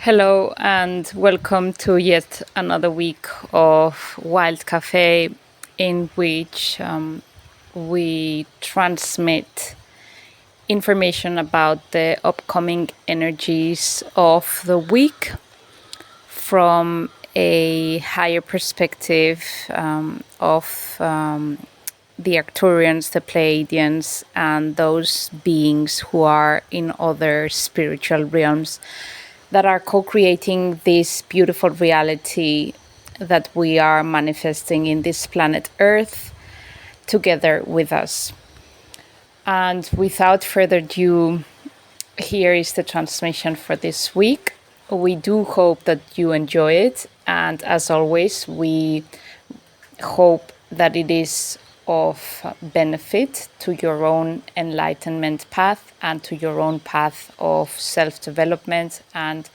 Hello and welcome to yet another week of Wild Cafe, in which we transmit information about the upcoming energies of the week from a higher perspective of the Arcturians, the Plaeidians, and those beings who are in other spiritual realms that are co-creating this beautiful reality that we are manifesting in this planet Earth together with us. And without further ado, here is the transmission for this week. We do hope that you enjoy it, and as always, we hope that it is of benefit to your own enlightenment path and to your own path of self-development and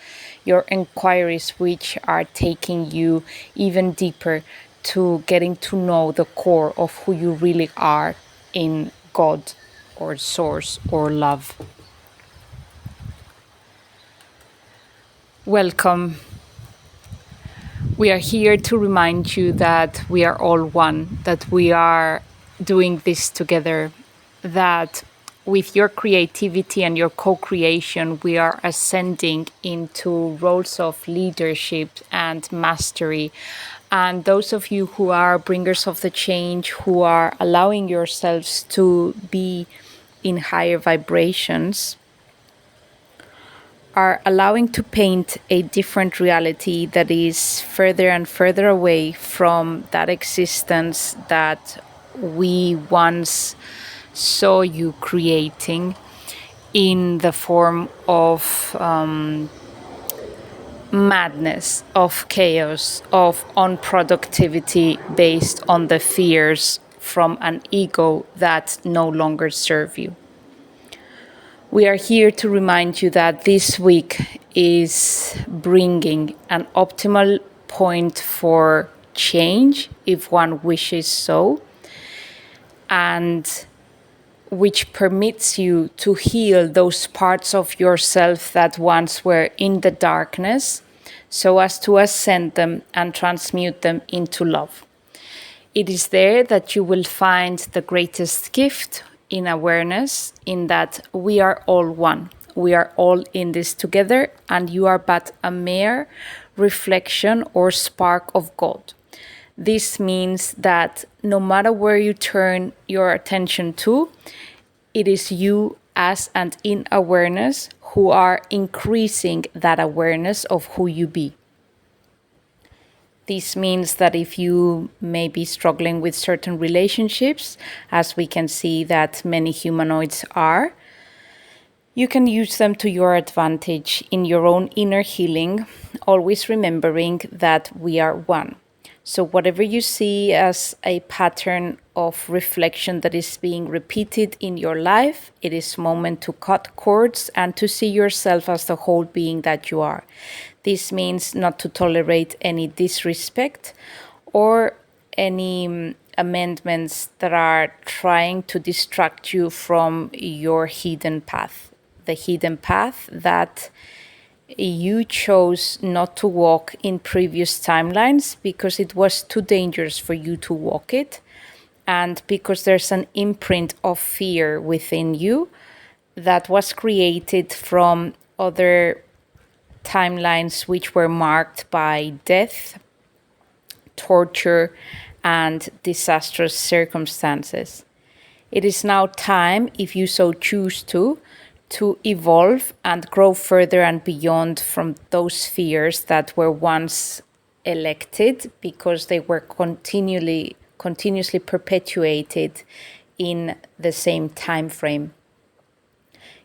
your inquiries, which are taking you even deeper to getting to know the core of who you really are in God or Source or love. Welcome. We are here to remind you that we are all one, that we are doing this together, that with your creativity and your co-creation, we are ascending into roles of leadership and mastery. And those of you who are bringers of the change, who are allowing yourselves to be in higher vibrations, are allowing to paint a different reality that is further and further away from that existence that we once saw you creating in the form of madness, of chaos, of unproductivity based on the fears from an ego that no longer serve you. We are here to remind you that this week is bringing an optimal point for change, if one wishes so, and which permits you to heal those parts of yourself that once were in the darkness, so as to ascend them and transmute them into love. It is there that you will find the greatest gift in awareness, in that we are all one. We are all in this together, and you are but a mere reflection or spark of God. This means that no matter where you turn your attention to, it is you as and in awareness who are increasing that awareness of who you be. This means that if you may be struggling with certain relationships, as we can see that many humanoids are, you can use them to your advantage in your own inner healing, always remembering that we are one. So whatever you see as a pattern of reflection that is being repeated in your life, it is moment to cut cords and to see yourself as the whole being that you are. This means not to tolerate any disrespect or any amendments that are trying to distract you from your hidden path. The hidden path that you chose not to walk in previous timelines because it was too dangerous for you to walk it, and because there's an imprint of fear within you that was created from other timelines which were marked by death, torture, and disastrous circumstances. It is now time, if you so choose to evolve and grow further and beyond from those fears that were once elected because they were continuously perpetuated in the same time frame.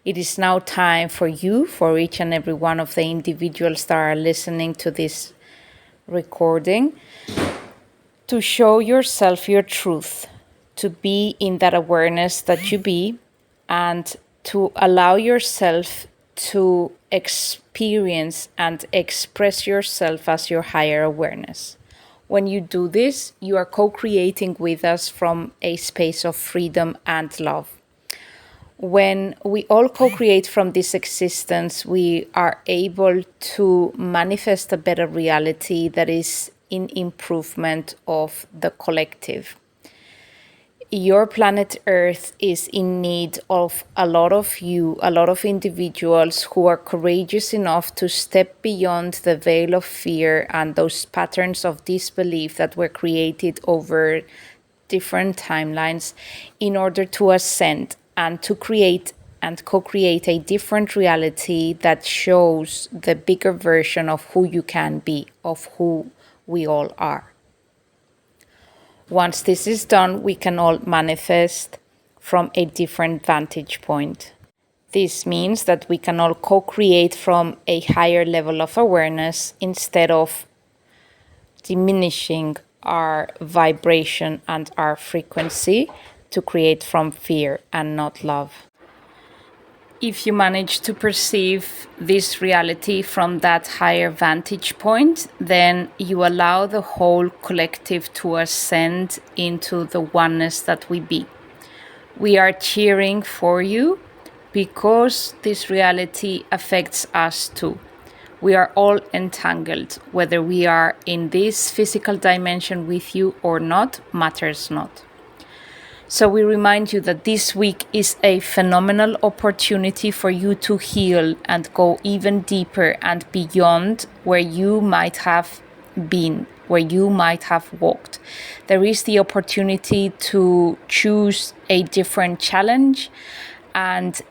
It is now time for you, for each and every one of the individuals that are listening to this recording, to show yourself your truth, to be in that awareness that you be, and to allow yourself to experience and express yourself as your higher awareness. When you do this, you are co-creating with us from a space of freedom and love. When we all co-create from this existence, we are able to manifest a better reality that is in improvement of the collective. Your planet Earth is in need of a lot of you, a lot of individuals who are courageous enough to step beyond the veil of fear and those patterns of disbelief that were created over different timelines in order to ascend and to create and co-create a different reality that shows the bigger version of who you can be, of who we all are. Once this is done, we can all manifest from a different vantage point. This means that we can all co-create from a higher level of awareness instead of diminishing our vibration and our frequency to create from fear and not love. If you manage to perceive this reality from that higher vantage point, then you allow the whole collective to ascend into the oneness that we be. We are cheering for you because this reality affects us too. We are all entangled. Whether we are in this physical dimension with you or not, matters not. So we remind you that this week is a phenomenal opportunity for you to heal and go even deeper and beyond where you might have been, where you might have walked. There is the opportunity to choose a different challenge and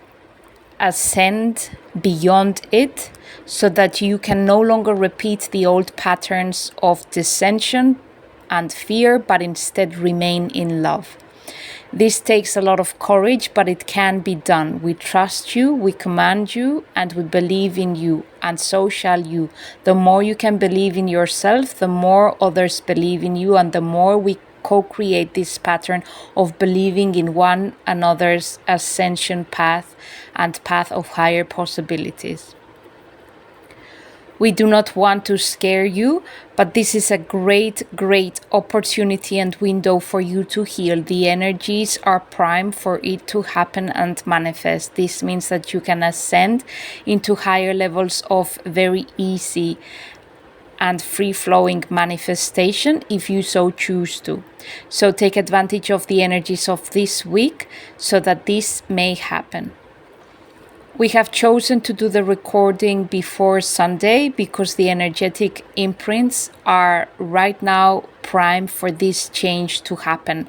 ascend beyond it so that you can no longer repeat the old patterns of dissension and fear, but instead remain in love. This takes a lot of courage, but it can be done. We trust you, we command you, and we believe in you, and so shall you. The more you can believe in yourself, the more others believe in you, and the more we co-create this pattern of believing in one another's ascension path and path of higher possibilities. We do not want to scare you, but this is a great opportunity and window for you to heal. The energies are prime for it to happen and manifest. This means that you can ascend into higher levels of very easy and free-flowing manifestation if you so choose to. So take advantage of the energies of this week so that this may happen. We have chosen to do the recording before Sunday because the energetic imprints are right now prime for this change to happen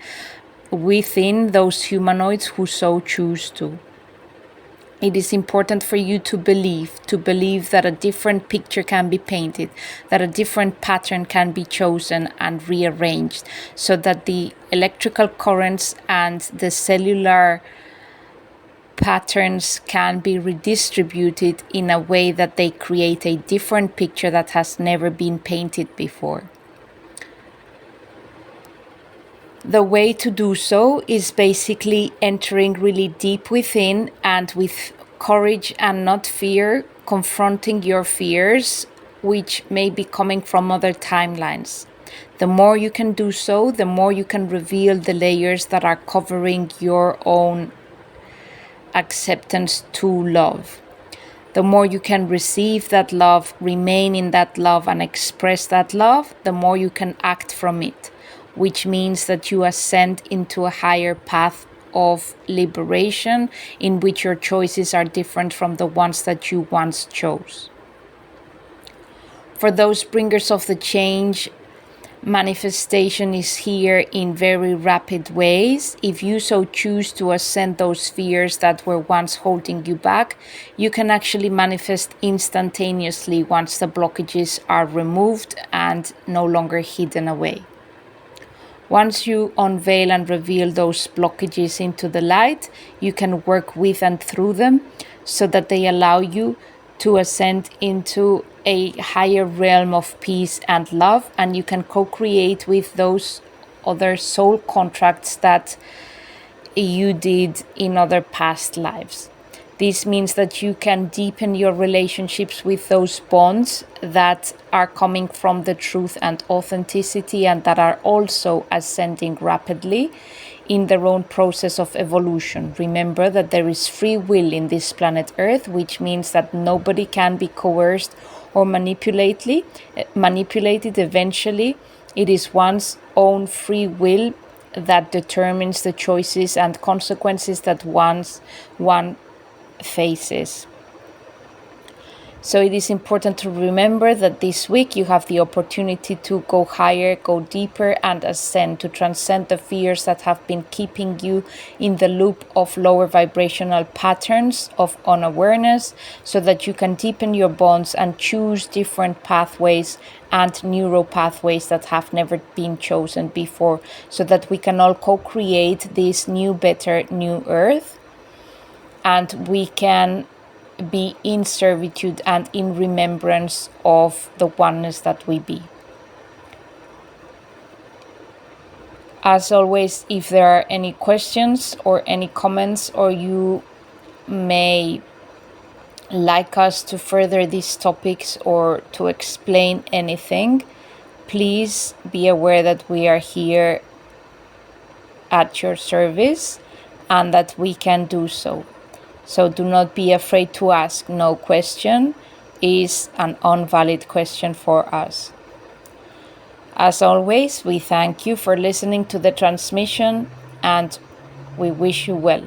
within those humanoids who so choose to. It is important for you to believe that a different picture can be painted, that a different pattern can be chosen and rearranged so that the electrical currents and the cellular patterns can be redistributed in a way that they create a different picture that has never been painted before. The way to do so is basically entering really deep within and with courage and not fear, confronting your fears, which may be coming from other timelines. The more you can do so, the more you can reveal the layers that are covering your own acceptance to love. The more you can receive that love, remain in that love and express that love, the more you can act from it, which means that you ascend into a higher path of liberation in which your choices are different from the ones that you once chose. For those bringers of the change, manifestation is here in very rapid ways. If you so choose to ascend those fears that were once holding you back, you can actually manifest instantaneously once the blockages are removed and no longer hidden away. Once you unveil and reveal those blockages into the light, you can work with and through them so that they allow you to ascend into a higher realm of peace and love, and you can co-create with those other soul contracts that you did in other past lives. This means that you can deepen your relationships with those bonds that are coming from the truth and authenticity and that are also ascending rapidly in their own process of evolution. Remember that there is free will in this planet Earth, which means that nobody can be coerced or manipulated. Eventually, it is one's own free will that determines the choices and consequences that one faces. So it is important to remember that this week you have the opportunity to go higher, go deeper, and ascend, to transcend the fears that have been keeping you in the loop of lower vibrational patterns of unawareness, so that you can deepen your bonds and choose different pathways and neural pathways that have never been chosen before, so that we can all co-create this new, better, new earth, and we can be in servitude and in remembrance of the oneness that we be. As always, if there are any questions or any comments, or you may like us to further these topics or to explain anything, please be aware that we are here at your service and that we can do so. So do not be afraid to ask. No question is an invalid question for us. As always, we thank you for listening to the transmission, and we wish you well.